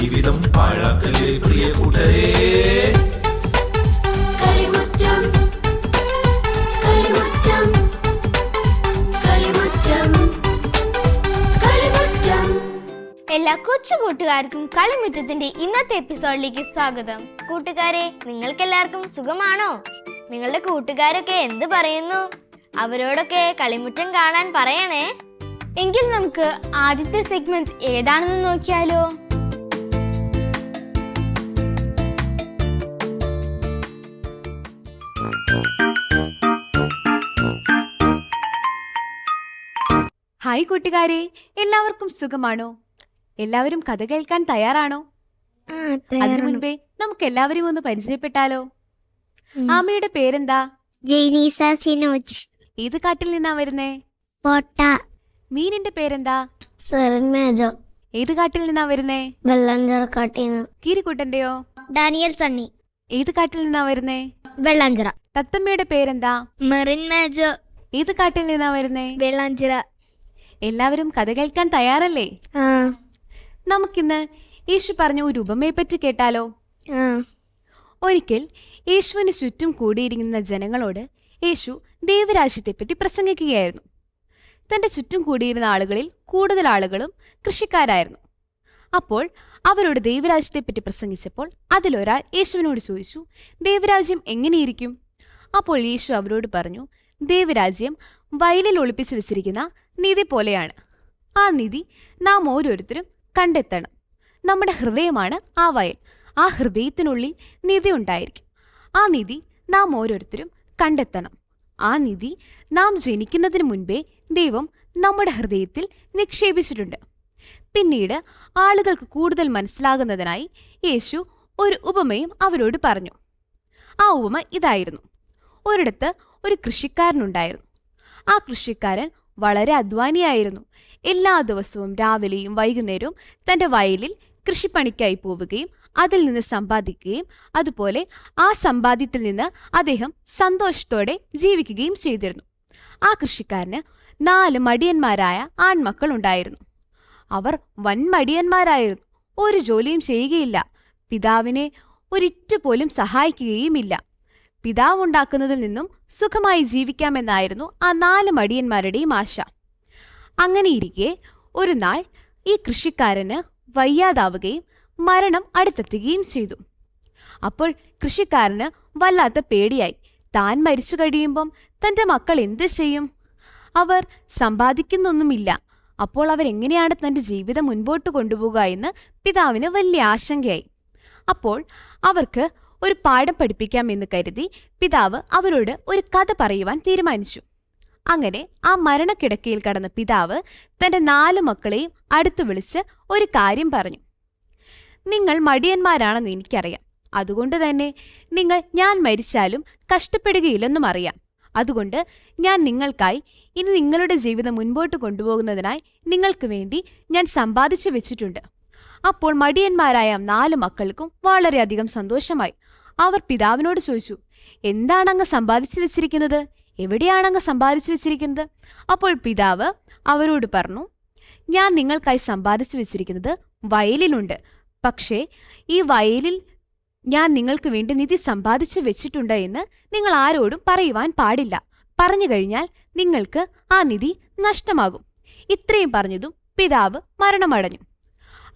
ജീവിതം പാഴാക്കല്ലേ പ്രിയ കൂട്ടരേ. എല്ലാ കൊച്ചു കൂട്ടുകാർക്കും കളിമുറ്റത്തിന്റെ ഇന്നത്തെ എപ്പിസോഡിലേക്ക് സ്വാഗതം. കൂട്ടുകാരെ, നിങ്ങൾക്കെല്ലാവർക്കും സുഖമാണോ? നിങ്ങളുടെ കൂട്ടുകാരൊക്കെ എന്ത് പറയുന്നു? അവരോടൊക്കെ കളിമുറ്റം കാണാൻ പറയണേ. എങ്കിൽ നമുക്ക് ആദ്യത്തെ സെഗ്മെന്റ് ഏതാണെന്ന് നോക്കിയാലോ? ഹായ് കൂട്ടുകാരെ, എല്ലാവർക്കും സുഖമാണോ? എല്ലാവരും കഥ കേൾക്കാൻ തയ്യാറാണോ? അതിനു മുൻപേ നമുക്ക് എല്ലാവരും ഒന്ന് പരിചയപ്പെട്ടാലോ? ആമയുടെ പേരെന്താ? ജെയ്നീസ സിനോജ്. ഏത് കാട്ടിൽ നിന്നാ വരുന്നേ? പോട്ട. മീനിന്റെ പേരെന്താ? സെറൻമേജോ. ഏത് കാട്ടിൽ നിന്നാ വരുന്നേ? വെള്ളഞ്ചിറ കാട്ടിന്ന്. കീരിക്കുട്ടന്റെയോ? ഡാനിയൽ സണ്ണി. ഏത് കാട്ടിൽ നിന്നാ വരുന്നേ? വെള്ളാഞ്ചിറ. തത്തമ്മയുടെ പേരെന്താ? മെറിൻ മേജോ. ഏത് കാട്ടിൽ നിന്നാ വരുന്നേ? വെള്ളാഞ്ചിറ. എല്ലാവരും കഥ കേൾക്കാൻ തയ്യാറല്ലേ? നമുക്കിന്ന് യേശു പറഞ്ഞ ഒരു ഉപമയെ പറ്റി കേട്ടാലോ? ഒരിക്കൽ യേശുവിന് ചുറ്റും കൂടിയിരിക്കുന്ന ജനങ്ങളോട് യേശു ദൈവരാജ്യത്തെപ്പറ്റി പ്രസംഗിക്കുകയായിരുന്നു. തന്റെ ചുറ്റും കൂടിയിരുന്ന ആളുകളിൽ കൂടുതൽ ആളുകളും കൃഷിക്കാരായിരുന്നു. അപ്പോൾ അവരോട് ദൈവരാജ്യത്തെപ്പറ്റി പ്രസംഗിച്ചപ്പോൾ അതിലൊരാൾ യേശുവിനോട് ചോദിച്ചു, ദൈവരാജ്യം എങ്ങനെയിരിക്കും? അപ്പോൾ യേശു അവരോട് പറഞ്ഞു, ദൈവരാജ്യം വയലിൽ ഒളിപ്പിച്ചു വെച്ചിരിക്കുന്ന നിധി പോലെയാണ്. ആ നിധി നാം ഓരോരുത്തരും കണ്ടെത്തണം. നമ്മുടെ ഹൃദയമാണ് ആ വയൽ. ആ ഹൃദയത്തിനുള്ളിൽ നിധി ഉണ്ടായിരിക്കും. ആ നിധി നാം ഓരോരുത്തരും കണ്ടെത്തണം. ആ നിധി നാം ജനിക്കുന്നതിന് മുൻപേ ദൈവം നമ്മുടെ ഹൃദയത്തിൽ നിക്ഷേപിച്ചിട്ടുണ്ട്. പിന്നീട് ആളുകൾക്ക് കൂടുതൽ മനസ്സിലാകുന്നതിനായി യേശു ഒരു ഉപമയും അവരോട് പറഞ്ഞു. ആ ഉപമ ഇതായിരുന്നു. ഒരിടത്ത് ഒരു കൃഷിക്കാരനുണ്ടായിരുന്നു. ആ കൃഷിക്കാരൻ വളരെ അധ്വാനിയായിരുന്നു. എല്ലാ ദിവസവും രാവിലെയും വൈകുന്നേരവും തൻ്റെ വയലിൽ കൃഷിപ്പണിക്കായി പോവുകയും അതിൽ നിന്ന് സമ്പാദിക്കുകയും അതുപോലെ ആ സമ്പാദ്യത്തിൽ നിന്ന് അദ്ദേഹം സന്തോഷത്തോടെ ജീവിക്കുകയും ചെയ്തിരുന്നു. ആ കൃഷിക്കാരന് 4 മടിയന്മാരായ ആൺമക്കൾ ഉണ്ടായിരുന്നു. അവർ വൻ മടിയന്മാരായിരുന്നു. ഒരു ജോലിയും ചെയ്യുകയില്ല. പിതാവിനെ ഒരിറ്റു പോലും സഹായിക്കുകയുമില്ല. പിതാവ് ഉണ്ടാക്കുന്നതിൽ നിന്നും സുഖമായി ജീവിക്കാമെന്നായിരുന്നു ആ 4 മടിയന്മാരുടെയും ആശ. അങ്ങനെയിരിക്കെ ഒരു നാൾ ഈ കൃഷിക്കാരന് വയ്യാതാവുകയും മരണം അടുത്തെത്തുകയും ചെയ്തു. അപ്പോൾ കൃഷിക്കാരന് വല്ലാത്ത പേടിയായി. താൻ മരിച്ചു കഴിയുമ്പം തൻ്റെ മക്കൾ എന്ത് ചെയ്യും? അവർ സമ്പാദിക്കുന്നൊന്നുമില്ല. അപ്പോൾ അവരെങ്ങനെയാണ് തൻ്റെ ജീവിതം മുൻപോട്ട് കൊണ്ടുപോകുക എന്ന് പിതാവിന് വലിയ ആശങ്കയായി. അപ്പോൾ അവർക്ക് ഒരു പാഠം പഠിപ്പിക്കാമെന്ന് കരുതി പിതാവ് അവരോട് ഒരു കഥ പറയുവാൻ തീരുമാനിച്ചു. അങ്ങനെ ആ മരണക്കിടക്കയിൽ കടന്ന പിതാവ് തൻ്റെ 4 മക്കളെയും അടുത്തു വിളിച്ച് ഒരു കാര്യം പറഞ്ഞു. നിങ്ങൾ മടിയന്മാരാണെന്ന് എനിക്കറിയാം. അതുകൊണ്ട് തന്നെ നിങ്ങൾ ഞാൻ മരിച്ചാലും കഷ്ടപ്പെടുകയില്ലെന്നും അറിയാം. അതുകൊണ്ട് ഞാൻ നിങ്ങൾക്കായി ഇനി നിങ്ങളുടെ ജീവിതം മുൻപോട്ട് കൊണ്ടുപോകുന്നതിനായി നിങ്ങൾക്ക് വേണ്ടി ഞാൻ സമ്പാദിച്ചു വെച്ചിട്ടുണ്ട്. അപ്പോൾ മടിയന്മാരായ 4 മക്കൾക്കും വളരെയധികം സന്തോഷമായി. അവർ പിതാവിനോട് ചോദിച്ചു, എന്താണ് അങ്ങ് സമ്പാദിച്ചു വെച്ചിരിക്കുന്നത്? എവിടെയാണ് അങ്ങ് സമ്പാദിച്ചു വെച്ചിരിക്കുന്നത്? അപ്പോൾ പിതാവ് അവരോട് പറഞ്ഞു, ഞാൻ നിങ്ങൾക്കായി സമ്പാദിച്ചു വെച്ചിരിക്കുന്നത് വയലിലുണ്ട്. പക്ഷേ ഈ വയലിൽ ഞാൻ നിങ്ങൾക്ക് വേണ്ടി നിധി സമ്പാദിച്ചു വെച്ചിട്ടുണ്ട് എന്ന് നിങ്ങൾ ആരോടും പറയുവാൻ പാടില്ല. പറഞ്ഞു കഴിഞ്ഞാൽ നിങ്ങൾക്ക് ആ നിധി നഷ്ടമാകും. ഇത്രയും പറഞ്ഞതും പിതാവ് മരണമടഞ്ഞു.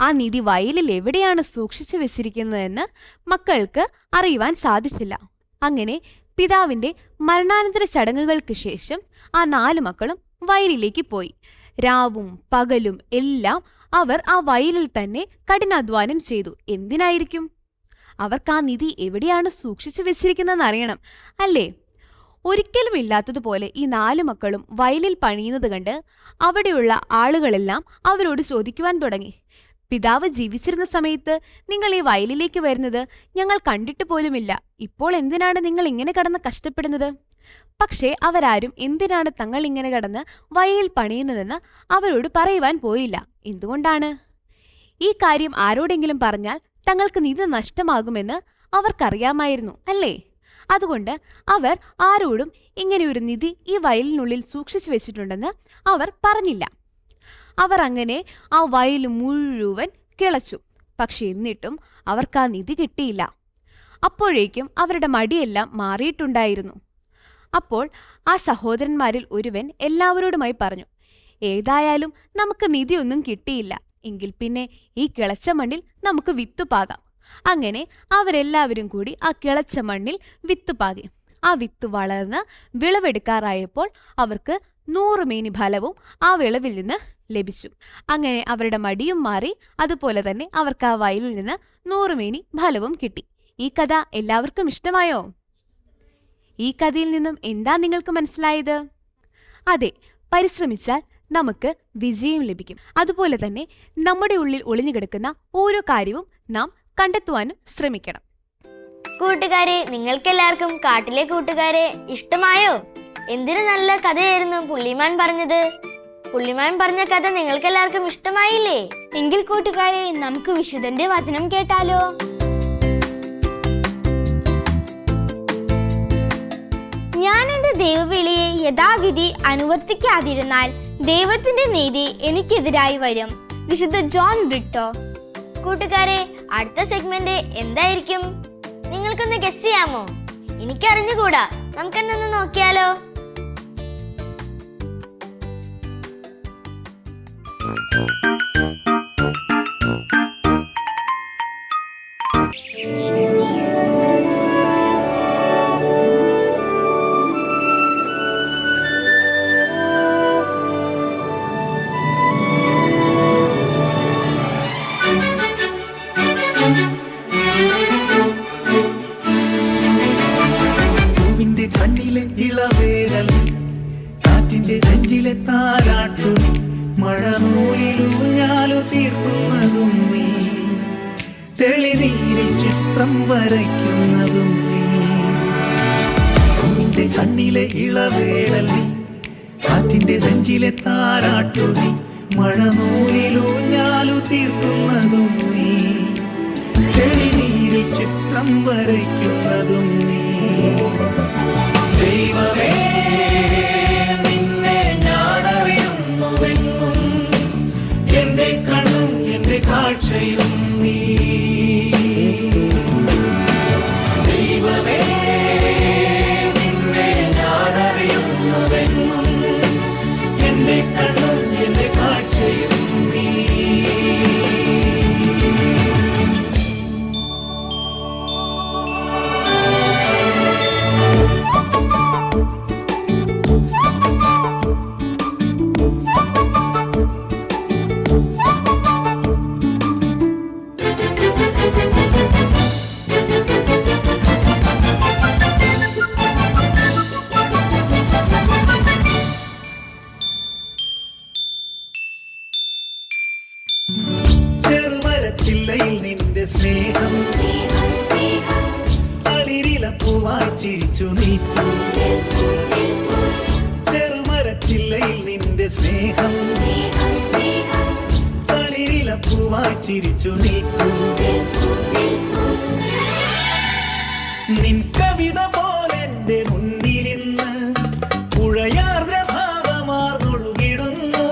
ആ നിധി വയലിൽ എവിടെയാണ് സൂക്ഷിച്ചു വെച്ചിരിക്കുന്നതെന്ന് മക്കൾക്ക് അറിയുവാൻ സാധിച്ചില്ല. അങ്ങനെ പിതാവിന്റെ മരണാനന്തര ചടങ്ങുകൾക്ക് ശേഷം ആ 4 മക്കളും വയലിലേക്ക് പോയി. രാവും പകലും എല്ലാം അവർ ആ വയലിൽ തന്നെ കഠിനാധ്വാനം ചെയ്തു. എന്തിനായിരിക്കും? അവർക്ക് ആ നിധി എവിടെയാണ് സൂക്ഷിച്ചു വെച്ചിരിക്കുന്നതെന്ന് അറിയണം, അല്ലേ? ഒരിക്കലും ഇല്ലാത്തതുപോലെ ഈ 4 മക്കളും വയലിൽ പണിയുന്നത് കണ്ട് അവിടെയുള്ള ആളുകളെല്ലാം അവരോട് ചോദിക്കുവാൻ തുടങ്ങി, പിതാവ് ജീവിച്ചിരുന്ന സമയത്ത് നിങ്ങൾ ഈ വയലിലേക്ക് വരുന്നത് ഞങ്ങൾ കണ്ടിട്ട് പോലുമില്ല. ഇപ്പോൾ എന്തിനാണ് നിങ്ങൾ ഇങ്ങനെ കടന്ന് കഷ്ടപ്പെടുന്നത്? പക്ഷേ അവരാരും എന്തിനാണ് തങ്ങൾ ഇങ്ങനെ കടന്ന് വയലിൽ പണിയുന്നതെന്ന് അവരോട് പറയുവാൻ പോയില്ല. എന്തുകൊണ്ടാണ്? ഈ കാര്യം ആരോടെങ്കിലും പറഞ്ഞാൽ തങ്ങൾക്ക് നിധി നഷ്ടമാകുമെന്ന് അവർക്കറിയാമായിരുന്നു, അല്ലേ? അതുകൊണ്ട് അവർ ആരോടും ഇങ്ങനെയൊരു നിധി ഈ വയലിനുള്ളിൽ സൂക്ഷിച്ചു വെച്ചിട്ടുണ്ടെന്ന് അവർ പറഞ്ഞില്ല. അവർ അങ്ങനെ ആ വയൽ മുഴുവൻ കിളച്ചു. പക്ഷെ എന്നിട്ടും അവർക്ക് ആ നിധി കിട്ടിയില്ല. അപ്പോഴേക്കും അവരുടെ മടിയെല്ലാം മാറിയിട്ടുണ്ടായിരുന്നു. അപ്പോൾ ആ സഹോദരന്മാരിൽ ഒരുവൻ എല്ലാവരോടുമായി പറഞ്ഞു, ഏതായാലും നമുക്ക് നിധിയൊന്നും കിട്ടിയില്ല, എങ്കിൽ പിന്നെ ഈ കിളച്ച മണ്ണിൽ നമുക്ക് വിത്തുപാകാം. അങ്ങനെ അവരെല്ലാവരും കൂടി ആ കിളച്ച മണ്ണിൽ വിത്തുപാകി. ആ വിത്ത് വളർന്ന് വിളവെടുക്കാറായപ്പോൾ അവർക്ക് 100 മേനി ഫലവും ആ വിളവിൽ നിന്ന് ലഭിച്ചു. അങ്ങനെ അവരുടെ മടിയും മാറി. അതുപോലെ തന്നെ അവർക്ക് ആ വയലിൽ നിന്ന് 100 മേനി ഫലവും കിട്ടി. ഈ കഥ എല്ലാവർക്കും ഇഷ്ടമായോ? ഈ കഥയിൽ നിന്നും എന്താ നിങ്ങൾക്ക് മനസ്സിലായത്? അതെ, പരിശ്രമിച്ചാൽ നമുക്ക് വിജയം ലഭിക്കും. അതുപോലെ തന്നെ നമ്മുടെ ഉള്ളിൽ ഒളിഞ്ഞുകിടക്കുന്ന ഓരോ കാര്യവും നാം കണ്ടെത്തുവാനും ശ്രമിക്കണം. കൂട്ടുകാരെ, നിങ്ങൾക്കെല്ലാവർക്കും കാട്ടിലെ കൂട്ടുകാരെ ഇഷ്ടമായോ? എന്തൊരു നല്ല കഥയായിരുന്നു പുള്ളിമാൻ പറഞ്ഞത്. പുള്ളിമാൻ പറഞ്ഞ കഥ നിങ്ങൾക്കെല്ലാവർക്കും ഇഷ്ടമായില്ലേ? എങ്കിൽ കൂട്ടുകാരെ, നമുക്ക് വിശുദ്ധന്റെ വചനം കേട്ടാലോ? ഞാൻ എന്റെ ദൈവവിളിയെ യഥാവിധി അനുവർത്തിക്കാതിരുന്നാൽ ദൈവത്തിന്റെ നീതി എനിക്കെതിരായി വരും. വിശുദ്ധ ജോൺ ബ്രിട്ടോ. കൂട്ടുകാരെ, അടുത്ത സെഗ്മെന്റ് എന്തായിരിക്കും? നിങ്ങൾക്കൊന്ന് ഗസ് ചെയ്യാമോ? എനിക്കറിഞ്ഞുകൂടാ. നമുക്കെന്നൊന്ന് നോക്കിയാലോ? മഴനൂലിലൂഞ്ഞാലു തീർക്കുന്നതും നീ, തെളിനീരിൽ ചിത്രം വരയ്ക്കുന്നതും നീ. പൂവിന്റെ കണ്ണിലെ ഇളവേലൽ നീ, കാറ്റിന്റെ നെഞ്ചിലെ താരാട്ടു നീ. മഴനൂലിലൂഞ്ഞാലു തീർക്കുന്നതും നീ, തെളിനീരിൽ ചിത്രം വരയ്ക്കുന്നതും നീ. ദൈവമേ, എന്റെ കണ്ണും എന്റെ കാഴ്ചയും നീ. ദൈവമേ, നിന്നെ ഞാനറിയുന്നുവെന്നും, എന്റെ കണ്ണും എന്റെ കാഴ്ചയും നീ. ചെറുമരച്ചില്ലയിൽ നിന്റെ സ്നേഹം അളിരിലപ്പൂവായി ചിരിച്ചു നിൽക്കൂ. ചെറുമരച്ചില്ലയിൽ നിന്റെ സ്നേഹം അളിരിലപ്പൂവായി ചിരിച്ചു നിൽക്കൂ. നിൻ കവിത പോലെ എന്റെ മുന്നിലിന്ന് പുഴയാർദ്ര ഭാവമാർന്നൊഴുകിടുന്നു.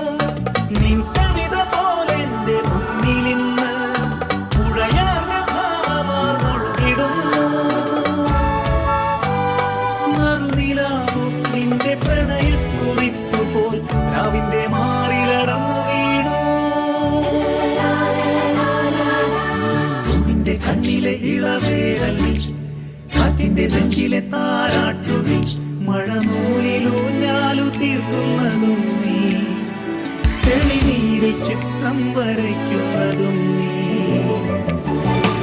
നിൻ കവിത പോലെ എന്റെ മുന്നിലിന്ന് പുഴയാർദ്ര ഭാവമാർന്നൊഴുകിടുന്നു. നറുനിലാവും നിന്റെ പ്രണയക്കുറിപ്പുപോൽ രാവിന്റെ മാറിലടർന്നു വീണു. പൂവിന്റെ കണ്ണിലെ ഇളവേരല്ലി, കാറ്റിന്റെ നെഞ്ചിലെ താരാട്ടു നീ. മഴനൂലിലൂഞ്ഞാലു തീർക്കുന്നതും നീ, തെളിനീരിൽ ചിത്രം വരയ്ക്കുന്നതും നീ.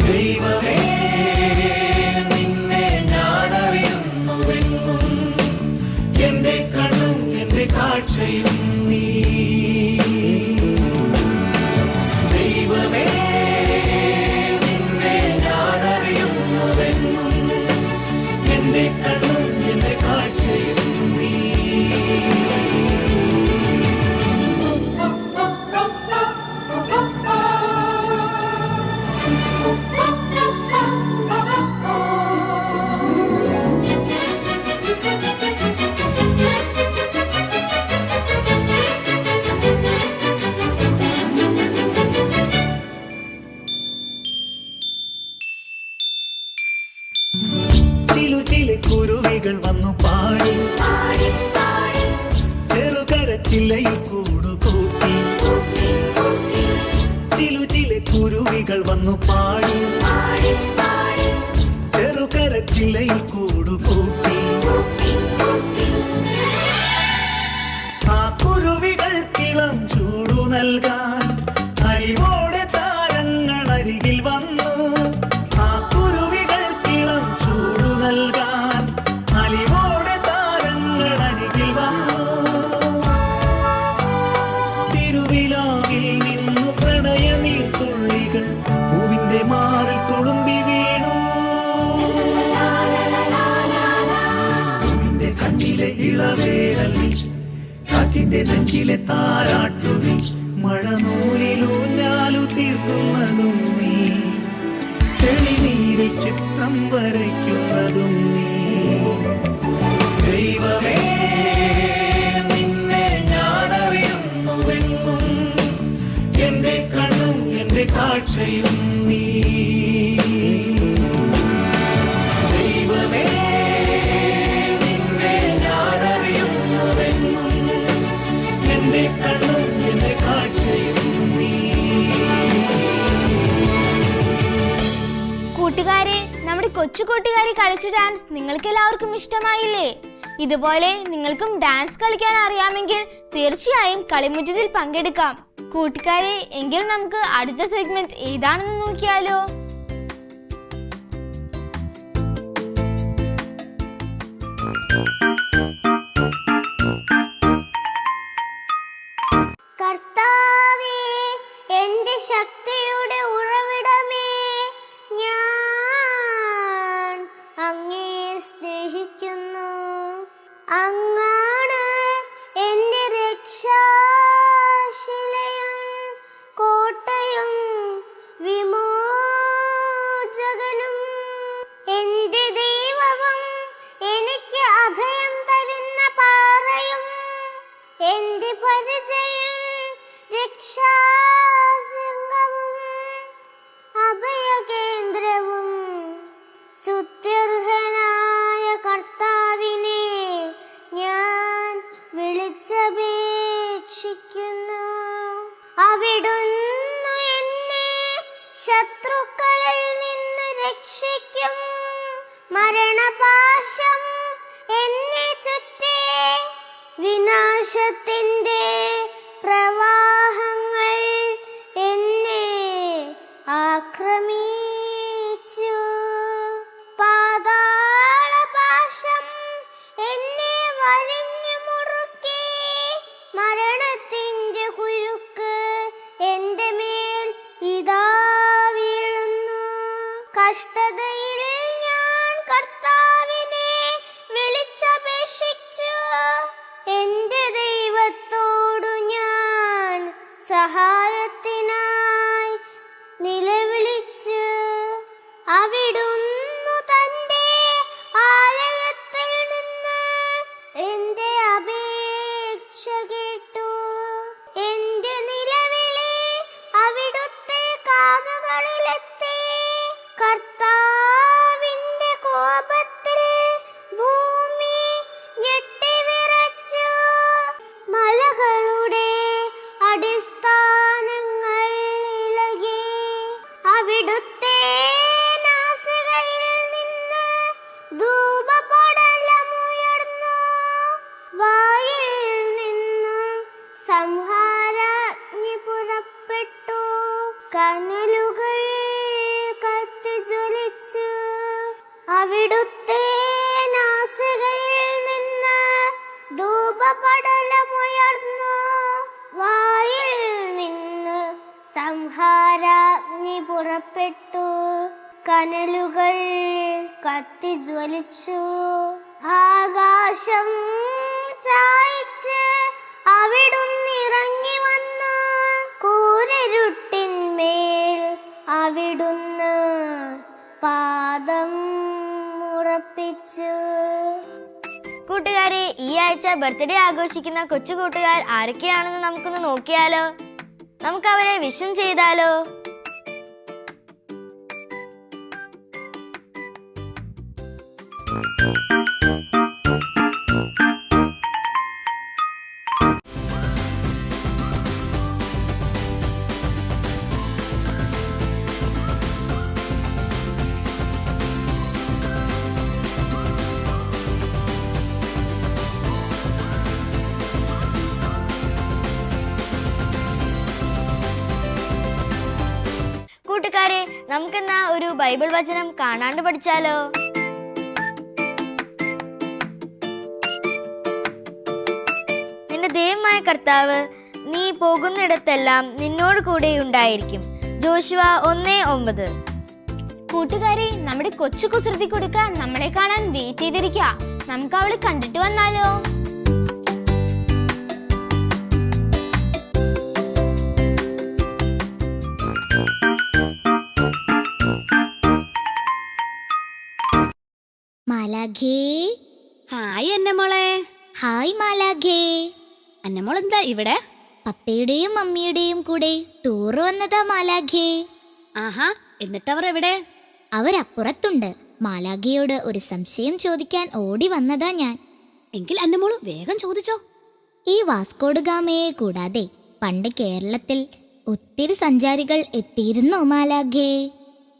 ദൈവമേ, നിന്നെ ഞാനറിയുന്നുവെന്നും, എന്റെ കണ്ണും എന്റെ കാഴ്ചയും നീ. ദൈവമേ, നിന്നെ ഞാനറിയുന്നുവെന്നും, എന്റെ കണ്ണും എന്റെ കാഴ്ചയും നീ. കുരുവികൾ വന്നു പാടി ചെറുകരച്ചില്ലയിൽ കൂടുകൂട്ടി ചില കുരുവികൾ വന്നു പാടി ചെറുകരച്ചില്ലയിൽ കൂടുകൂട്ടി ആ കുരുവികൾക്കിളം ചൂടു നൽകാൻ അരിവോടെ താരങ്ങൾ അരികിൽ വന്നു. ആ കുരുവികൾക്കിളം ചൂടു നൽകാൻ അലിവോടെ താരങ്ങൾ അരികിൽ വന്നു. തിരുവിലാവിൽ നിന്നു പ്രണയ നീർത്തുള്ളികൾ പൂവിന്റെ മാറിൽ തുളുമ്പി വീണു. പൂവിന്റെ കണ്ണിലെ ഇളവേരല്ലി കാറ്റിന്റെ നെഞ്ചിലെ താരാട്ടുനി മഴനൂലിലൂഞ്ഞാലു തീർക്കുന്നതും നീ തെളിനീരിൽ ചിത്രം വരയ്ക്കുന്നതും നീ. ദൈവമേ നിന്നെ ഞാനറിയുന്നുവെന്നും എന്റെ കണ്ണും എന്റെ കാഴ്ചയും നീ. ദൈവമേ നിന്നെ ഞാനറിയുന്നുവെന്നും എന്റെ കണ്ണും എന്റെ കാഴ്ചയും നീ. കൂട്ടുകാരെ, നമ്മുടെ കൊച്ചു കൂട്ടുകാരി കളിച്ച ഡാൻസ് നിങ്ങൾക്ക് എല്ലാവർക്കും ഇഷ്ടമായില്ലേ? ഇതുപോലെ നിങ്ങൾക്കും ഡാൻസ് കളിക്കാൻ അറിയാമെങ്കിൽ തീർച്ചയായും കളിമുറ്റത്തിൽ പങ്കെടുക്കാം. കൂട്ടുകാരെ, എങ്കിൽ നമുക്ക് അടുത്ത സെഗ്മെന്റ് ഏതാണെന്ന് നോക്കിയാലോ? കർത്താവേ, എന്റെ ശക്തിയുടെ ഉറവിടമേ, ഞാൻ അങ്ങേ സ്നേഹിക്കുന്നു. അങ്ങാണ് എന്റെ രക്ഷാശിലയും കോട്ടയും വിമോചകനും. എന്റെ ദൈവവും എനിക്ക് അഭയം തരുന്ന പാറയും എന്റെ പരിചയം രക്ഷാശൃംഗവും അഭയകേന്ദ്രവും. സ്തുത്യർഹനായ കർത്താവിനെ ഞാൻ വിളിച്ചപേക്ഷിക്കുന്നു. അവിടുന്ന് എന്നെ ശത്രുക്കളിൽ നിന്ന് രക്ഷിക്കും. മരണപാശം എന്നെ ചുറ്റി, വിനാശത്തിന്റെ പ്രവാഹങ്ങൾ എന്നെ ആക്രമിച്ചു. പാതാളപാശം എന്നെ വരിഞ്ഞു മുറുക്കി. മരണത്തിന്റെ കുരുക്ക് എന്റെ മേൽ ഇതാ വീഴുന്നു. കഷ്ടതയിൽ ഞാൻ കർത്താവിനെ വിളിച്ചപേക്ഷിച്ചു. എന്റെ ദൈവത്തോടു ഞാൻ സഹായത്തിനായി നിലവിളിച്ചു. അവിടുന്ന് തന്റെ ആലയത്തിൽ നിന്ന് എന്റെ അപേക്ഷ കേട്ടു. എന്റെ നിലവിളി അവിടുത്തെ കാതുകളിലെത്തി. കർത്താവിന്റെ കോപത്തിൽ ഭൂമി ഞെട്ടിവിറച്ചു. മലകളുടെ അടിസ്ഥാനങ്ങൾ ഇളകി. അവിടുത്തെ നാസികയിൽ നിന്ന് ധൂപപടലമുയർന്നു. വായിൽ നിന്ന് സംഹാരാഗ്നി പുറപ്പെട്ടു. കനലുകൾ കത്തിജ്വലിച്ചു. അവിടുത്തെ നാസികയിൽ നിന്ന് ധൂപപടലമുയർന്നു. വായിൽ നിന്ന് സംഹാരാഗ്നി പുറപ്പെട്ടു. കനലുകൾ കത്തിജ്വലിച്ചു. ആകാശം ചായിച്ച് അവിടുന്ന് ഇറങ്ങി വന്നു. കൂരിരുട്ടിന്മേൽ അവിടുന്ന് പാദം ഉറപ്പിച്ചു. കൂട്ടുകാരെ, ഈ ആഴ്ച ബർത്ത്ഡേ ആഘോഷിക്കുന്ന കൊച്ചു കൂട്ടുകാർ ആരൊക്കെയാണെന്ന് നമുക്കൊന്ന് നോക്കിയാലോ? നമുക്ക് അവരെ വിഷും ചെയ്താലോ? കൂട്ടുകാരെ, നമുക്കെന്നാ ഒരു ബൈബിൾ വചനം കാണാണ്ട് പഠിച്ചാലോ? നിന്റെ ദൈവമായ കർത്താവ് നീ പോകുന്നിടത്തെല്ലാം നിന്നോട് കൂടെ ഉണ്ടായിരിക്കും. ജോഷുവ 1:9. കൂട്ടുകാരെ, നമ്മുടെ കൊച്ചു കുസൃതി കൊടുക്ക നമ്മളെ കാണാൻ വെയിറ്റ് ചെയ്തിരിക്ക. നമുക്ക് അവളെ കണ്ടിട്ട് വന്നാലോ? മാലാഖേ. ഹായ് അന്നമോളെ. ഹായ് മാലാഖേ. അന്നമോൾ എന്താ ഇവിടെ? പപ്പയുടെയും മമ്മിയുടെയും കൂടെ ടൂർ വന്നതാ മാലാഖേ. ആഹാ, എന്നിട്ടവർ എവിടെ? അവരപ്പുറത്തുണ്ട്. മാലാഖയോട് ഒരു സംശയം ചോദിക്കാൻ ഓടി വന്നതാ ഞാൻ. എങ്കിൽ അന്നമോള് വേഗം ചോദിച്ചോ. ഈ വാസ്കോഡ് ഗാമയെ കൂടാതെ പണ്ട് കേരളത്തിൽ ഒത്തിരി സഞ്ചാരികൾ എത്തിയിരുന്നോ മാലാഖേ?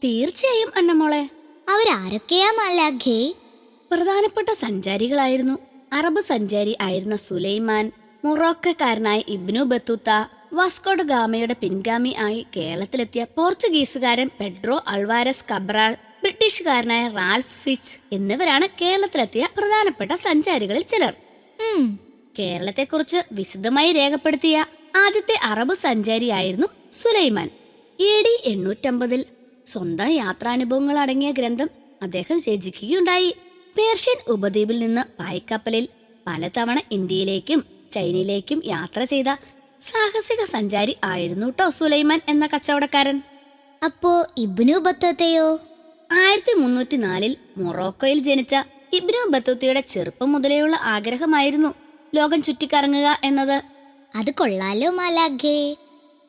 തീർച്ചയായും അന്നമോളെ. അവരാരൊക്കെയാ മാലാഖേ? പ്രധാനപ്പെട്ട സഞ്ചാരികളായിരുന്നു അറബ് സഞ്ചാരി ആയിരുന്ന സുലൈമാൻ, മൊറോക്കക്കാരനായ ഇബ്നു ബത്തൂത്ത, വാസ്കോഡ് ഗാമയുടെ പിൻഗാമി ആയി കേരളത്തിലെത്തിയ പോർച്ചുഗീസുകാരൻ പെഡ്രോ അൽവാരസ് കബ്രാൾ, ബ്രിട്ടീഷുകാരനായ റാൽഫ് ഫിച്ച് എന്നിവരാണ് കേരളത്തിലെത്തിയ പ്രധാനപ്പെട്ട സഞ്ചാരികളിൽ ചിലർ. കേരളത്തെക്കുറിച്ച് വിശദമായി രേഖപ്പെടുത്തിയ ആദ്യത്തെ അറബ് സഞ്ചാരിയായിരുന്നു സുലൈമാൻ. AD 850 സ്വന്തം യാത്രാനുഭവങ്ങൾ അടങ്ങിയ ഗ്രന്ഥം അദ്ദേഹം രചിക്കുകയുണ്ടായി. പേർഷ്യൻ ഉപദ്വീപിൽ നിന്ന് പായ്ക്കപ്പലിൽ പലതവണ ഇന്ത്യയിലേക്കും ചൈനയിലേക്കും യാത്ര ചെയ്ത സാഹസിക സഞ്ചാരി ആയിരുന്നു ട്ടോ സുലൈമാൻ എന്ന കച്ചവടക്കാരൻ. അപ്പോ ഇബ്നു ബത്തൂത്തയോ? 1304 മൊറോക്കോയിൽ ജനിച്ച ഇബ്നു ബത്തൂത്തയുടെ ചെറുപ്പം മുതലേയുള്ള ആഗ്രഹമായിരുന്നു ലോകം ചുറ്റിക്കറങ്ങുക എന്നത്. അത് കൊള്ളാലോ മാലാഖേ.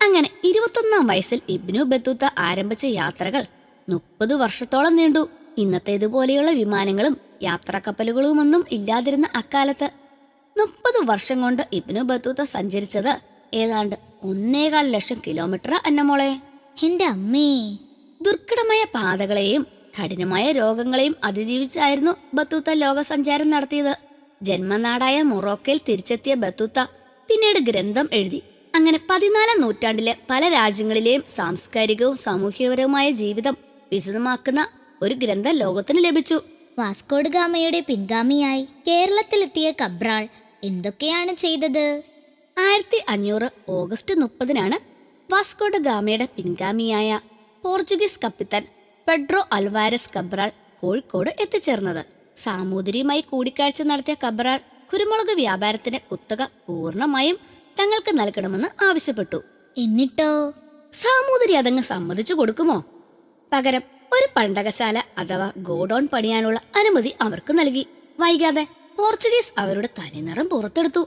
അങ്ങനെ 21-ാം വയസ്സിൽ ഇബ്നു ബത്തൂത്ത ആരംഭിച്ച യാത്രകൾ 30 വർഷത്തോളം നീണ്ടു. ഇന്നത്തേതുപോലെയുള്ള വിമാനങ്ങളും യാത്രാക്കപ്പലുകളുമൊന്നും ഇല്ലാതിരുന്ന അക്കാലത്ത് 30 വർഷം കൊണ്ട് ഇബ്നു ബത്തൂത്ത സഞ്ചരിച്ചത് ഏതാണ്ട് 1.25 ലക്ഷം കിലോമീറ്റർ അന്നമോളെ. എന്റെ അമ്മേ. ദുർഘടമായ പാതകളെയും കഠിനമായ രോഗങ്ങളെയും അതിജീവിച്ചായിരുന്നു ബത്തൂത്ത ലോകസഞ്ചാരം നടത്തിയത്. ജന്മനാടായ മൊറോക്കയിൽ തിരിച്ചെത്തിയ ബത്തൂത്ത പിന്നീട് ഗ്രന്ഥം എഴുതി. അങ്ങനെ 14-ാം നൂറ്റാണ്ടിലെ പല രാജ്യങ്ങളിലെയും സാംസ്കാരികവും സാമൂഹ്യപരവുമായ ജീവിതം വിശദമാക്കുന്ന ഒരു ഗ്രന്ഥം ലോകത്തിന് ലഭിച്ചു. വാസ്കോഡ് ഗാമയുടെ പിൻഗാമിയായി കേരളത്തിലെത്തിയ കബ്രാൾ എന്തൊക്കെയാണ് ചെയ്തത്? 1500 ഓഗസ്റ്റ് 30-നാണ് വാസ്കോഡ് ഗാമയുടെ പിൻഗാമിയായ പോർച്ചുഗീസ് കപ്പിത്താൻ പെഡ്രോ അൽവാരസ് കബ്രാൾ കോഴിക്കോട് എത്തിച്ചേർന്നത്. സാമൂതിരിയുമായി കൂടിക്കാഴ്ച നടത്തിയ കബ്രാൾ കുരുമുളക് വ്യാപാരത്തിന്റെ കുത്തക പൂർണ്ണമായും തങ്ങൾക്ക് നൽകണമെന്ന് ആവശ്യപ്പെട്ടു. എന്നിട്ടോ? സാമൂതിരി അതങ്ങ് സമ്മതിച്ചു കൊടുക്കുമോ? പകരം ഒരു പണ്ടകശാല അഥവാ ഗോഡൌൺ പണിയാനുള്ള അനുമതി അവർക്ക് നൽകി. വൈകാതെ പോർച്ചുഗീസ് അവരുടെ തനിനിറം പുറത്തെടുത്തു.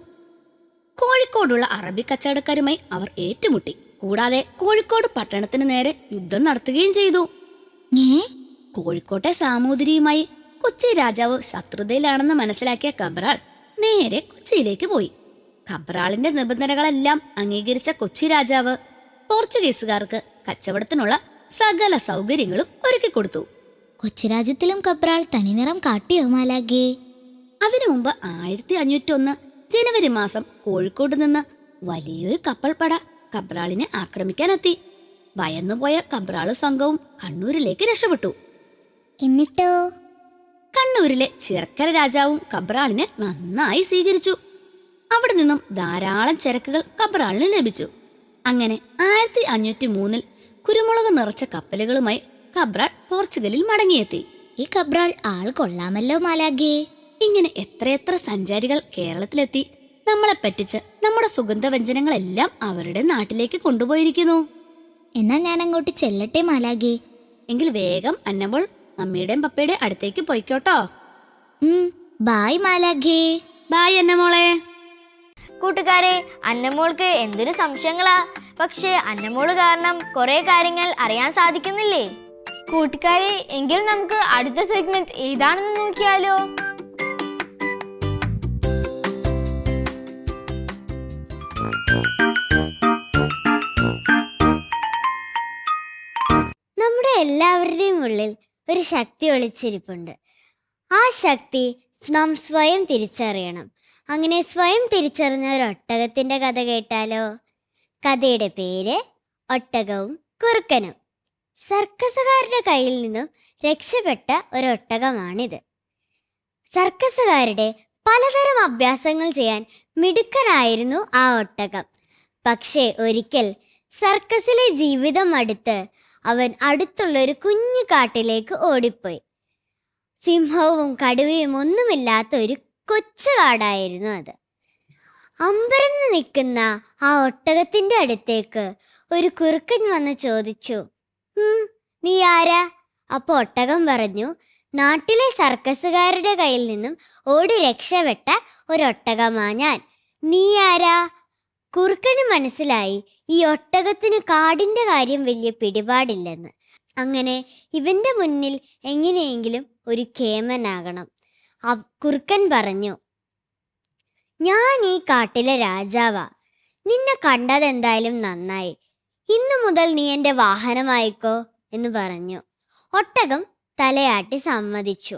കോഴിക്കോടുള്ള അറബി കച്ചവടക്കാരുമായി അവർ ഏറ്റുമുട്ടി. കൂടാതെ കോഴിക്കോട് പട്ടണത്തിന് നേരെ യുദ്ധം നടത്തുകയും ചെയ്തു. കോഴിക്കോട്ടെ സാമൂതിരിയുമായി കൊച്ചി രാജാവ് ശത്രുതയിലാണെന്ന് മനസ്സിലാക്കിയ കബ്രാൾ നേരെ കൊച്ചിയിലേക്ക് പോയി. കബ്രാളിന്റെ നിബന്ധനകളെല്ലാം അംഗീകരിച്ച കൊച്ചി രാജാവ് പോർച്ചുഗീസുകാർക്ക് കച്ചവടത്തിനുള്ള സകല സൗകര്യങ്ങളും ഒരുക്കിക്കൊടുത്തു. കൊച്ചി രാജ്യത്തിലും കബ്രാൾ തനിനിറം കാട്ടിയോ മാലാഖേ? അതിനു മുമ്പ് 1501 ജനുവരി മാസം കോഴിക്കോട് നിന്ന് വലിയൊരു കപ്പൽപ്പട കബ്രാളിനെ ആക്രമിക്കാനെത്തി. ഭയന്നുപോയ കബ്രാള് സംഘവും കണ്ണൂരിലേക്ക് രക്ഷപ്പെട്ടു. എന്നിട്ടോ? കണ്ണൂരിലെ ചിറക്കര രാജാവും കബ്രാളിനെ നന്നായി സ്വീകരിച്ചു. അവിടെ നിന്നും ധാരാളം ചരക്കുകൾ കബ്രാളിന് ലഭിച്ചു. അങ്ങനെ 1503 കുരുമുളക് നിറച്ച കപ്പലുകളുമായി കബ്രാൾ പോർച്ചുഗലിൽ മടങ്ങിയെത്തി. ഈ കബ്രാൾ ആൾ കൊള്ളാമല്ലോ മാലാഖേ. ഇങ്ങനെ എത്രയെത്ര സഞ്ചാരികൾ കേരളത്തിലെത്തി നമ്മളെ പറ്റിച്ച് നമ്മുടെ സുഗന്ധവ്യഞ്ജനങ്ങളെല്ലാം അവരുടെ നാട്ടിലേക്ക് കൊണ്ടുപോയിരിക്കുന്നു. എന്നാ ഞാൻ അങ്ങോട്ട് ചെല്ലട്ടെ മാലാഖേ. എങ്കിൽ വേഗം അന്നമോൾ മമ്മിയുടെയും പപ്പയുടെയും അടുത്തേക്ക് പോയിക്കോട്ടോ. ബായ് മാലാഖേ. ബായ് അന്നമോളെ. കൂട്ടുകാരെ, അന്നമോൾക്ക് എന്തൊരു സംശയങ്ങളാ. പക്ഷേ അന്നമോള് കാരണം കുറെ കാര്യങ്ങൾ അറിയാൻ സാധിക്കുന്നില്ലേ? കൂട്ടുകാരെ, എങ്കിൽ നമുക്ക് അടുത്ത സെഗ്മെന്റ് ഏതാണെന്ന് നോക്കിയാലോ? നമ്മുടെ എല്ലാവരുടെയും ഉള്ളിൽ ഒരു ശക്തി ഒളിച്ചിരിപ്പുണ്ട്. ആ ശക്തി നാം സ്വയം തിരിച്ചറിയണം. അങ്ങനെ സ്വയം തിരിച്ചറിഞ്ഞ ഒരു ഒട്ടകത്തിന്റെ കഥ കേട്ടാലോ? കഥയുടെ പേര് ഒട്ടകവും കുറുക്കനും. സർക്കസുകാരുടെ കയ്യിൽ നിന്നും രക്ഷപ്പെട്ട ഒരൊട്ടകമാണിത്. സർക്കസുകാരുടെ പലതരം അഭ്യാസങ്ങൾ ചെയ്യാൻ മിടുക്കനായിരുന്നു ആ ഒട്ടകം. പക്ഷേ ഒരിക്കൽ സർക്കസിലെ ജീവിതം അടുത്ത് അവൻ അടുത്തുള്ളൊരു കുഞ്ഞു കാട്ടിലേക്ക് ഓടിപ്പോയി. സിംഹവും കടുവയും ഒന്നുമില്ലാത്ത ഒരു കൊച്ചു കാടായിരുന്നു അത്. അമ്പരന്ന് നിൽക്കുന്ന ആ ഒട്ടകത്തിന്റെ അടുത്തേക്ക് ഒരു കുറുക്കൻ വന്ന് ചോദിച്ചു, നീ ആരാ? അപ്പൊ ഒട്ടകം പറഞ്ഞു, നാട്ടിലെ സർക്കസുകാരുടെ കയ്യിൽ നിന്നും ഓടി രക്ഷപ്പെട്ട ഒരൊട്ടകമാ ഞാൻ. നീ ആരാ? കുറുക്കന് മനസ്സിലായി ഈ ഒട്ടകത്തിന് കാടിന്റെ കാര്യം വലിയ പിടിപാടില്ലെന്ന്. അങ്ങനെ ഇവന്റെ മുന്നിൽ എങ്ങനെയെങ്കിലും ഒരു കേമനാകണം. കുറുക്കൻ പറഞ്ഞു, ഞാൻ ഈ കാട്ടിലെ രാജാവാ. നിന്നെ കണ്ടതെന്തായാലും നന്നായി. ഇന്നു മുതൽ നീ എൻ്റെ വാഹനമായിക്കോ എന്ന് പറഞ്ഞു. ഒട്ടകം തലയാട്ടി സമ്മതിച്ചു.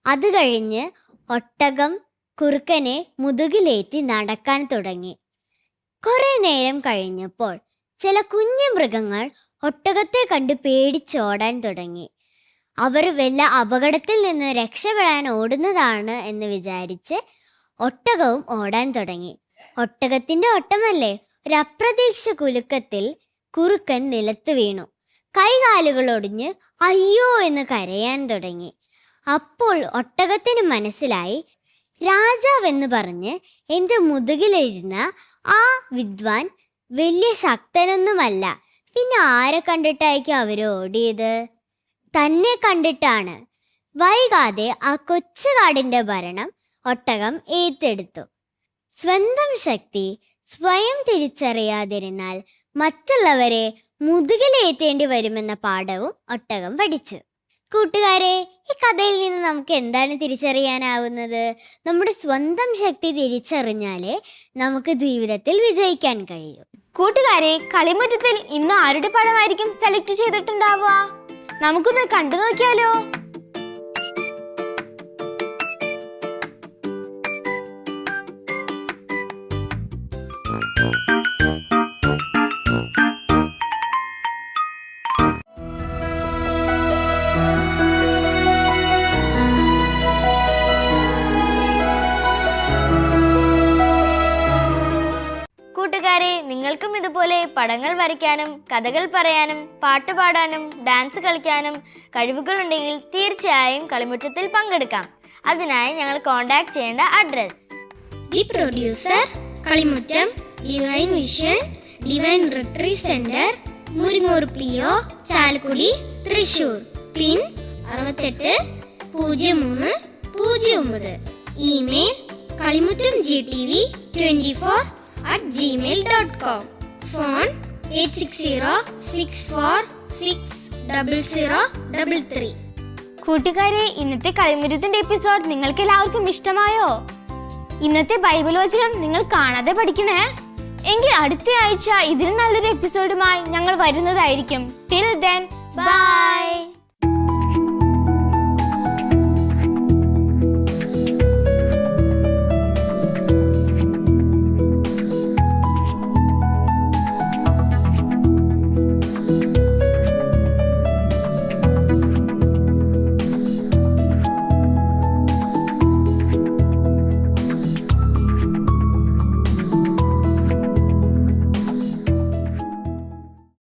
അത് കഴിഞ്ഞ് ഒട്ടകം കുറുക്കനെ മുതുകിലേറ്റി നടക്കാൻ തുടങ്ങി. കുറെ നേരം കഴിഞ്ഞപ്പോൾ ചില കുഞ്ഞു മൃഗങ്ങൾ ഒട്ടകത്തെ കണ്ട് പേടിച്ചോടാൻ തുടങ്ങി. അവർ വല്ല അപകടത്തിൽ നിന്ന് രക്ഷപ്പെടാൻ ഓടുന്നതാണ് എന്ന് വിചാരിച്ച് ഒട്ടകവും ഓടാൻ തുടങ്ങി. ഒട്ടകത്തിന്റെ ഓട്ടമല്ലേ, ഒരു അപ്രതീക്ഷ കുലുക്കത്തിൽ കുറുക്കൻ നിലത്ത് വീണു. കൈകാലുകൾ ഒടിഞ്ഞ് അയ്യോ എന്ന് കരയാൻ തുടങ്ങി. അപ്പോൾ ഒട്ടകത്തിന് മനസ്സിലായി, രാജാവെന്ന് പറഞ്ഞ് എൻ്റെ മുതുകിലിരുന്ന ആ വിദ്വാൻ വലിയ ശക്തനൊന്നുമല്ല. പിന്നെ ആരെ കണ്ടിട്ടായിരിക്കും അവർ ഓടിയത്? തന്നെ കണ്ടിട്ടാണ്. വൈകാതെ ആ കൊച്ചുകാടിന്റെ ഭരണം ഒട്ടകം ഏറ്റെടുത്തു. സ്വന്തം ശക്തി സ്വയം തിരിച്ചറിയാതിരുന്നാൽ മറ്റുള്ളവരെ മുതുകിലേറ്റേണ്ടി വരുമെന്ന പാഠവും ഒട്ടകം പഠിച്ചു. കൂട്ടുകാരെ, ഈ കഥയിൽ നിന്ന് നമുക്ക് എന്താണ് തിരിച്ചറിയാനാവുന്നത്? നമ്മുടെ സ്വന്തം ശക്തി തിരിച്ചറിഞ്ഞാലേ നമുക്ക് ജീവിതത്തിൽ വിജയിക്കാൻ കഴിയൂ. കൂട്ടുകാരെ, കളിമുറ്റത്തിൽ ഇന്ന് ആരുടെ പടമായിരിക്കും സെലക്ട് ചെയ്തിട്ടുണ്ടാവുക? നമുക്കൊന്ന് കണ്ടു നോക്കിയാലോ? കൂട്ടുകാരെ, നിങ്ങൾക്കും ഇതുപോലെ പടങ്ങൾ വരയ്ക്കാനും കഥകൾ പറയാനും പാട്ട് പാടാനും ഡാൻസ് കളിക്കാനും കഴിവുകളുണ്ടെങ്കിൽ തീർച്ചയായും കളിമുറ്റത്തിൽ പങ്കെടുക്കാം. അതിനായി ഞങ്ങൾ കോൺടാക്ട് ചെയ്യേണ്ട address: the producer, Kalimuttam, divine vision, divine retreat centre, Muringoor PO, Chalakudy, Thrissur. Pin 680309. Email kalimutamgtv24@gmail.com. Phone 8606460033. കൂട്ടുകാരെ, ഇന്നത്തെ കളിമുറ്റത്തിന്റെ എപ്പിസോഡ് നിങ്ങൾക്ക് എല്ലാവർക്കും ഇഷ്ടമായോ? ഇന്നത്തെ ബൈബിൾ വചനം നിങ്ങൾ കാണാതെ പഠിക്കണേ. എങ്കിൽ അടുത്ത ആഴ്ച ഇതിൽ നല്ലൊരു എപ്പിസോഡുമായി ഞങ്ങൾ വരുന്നതായിരിക്കും. Till then, by.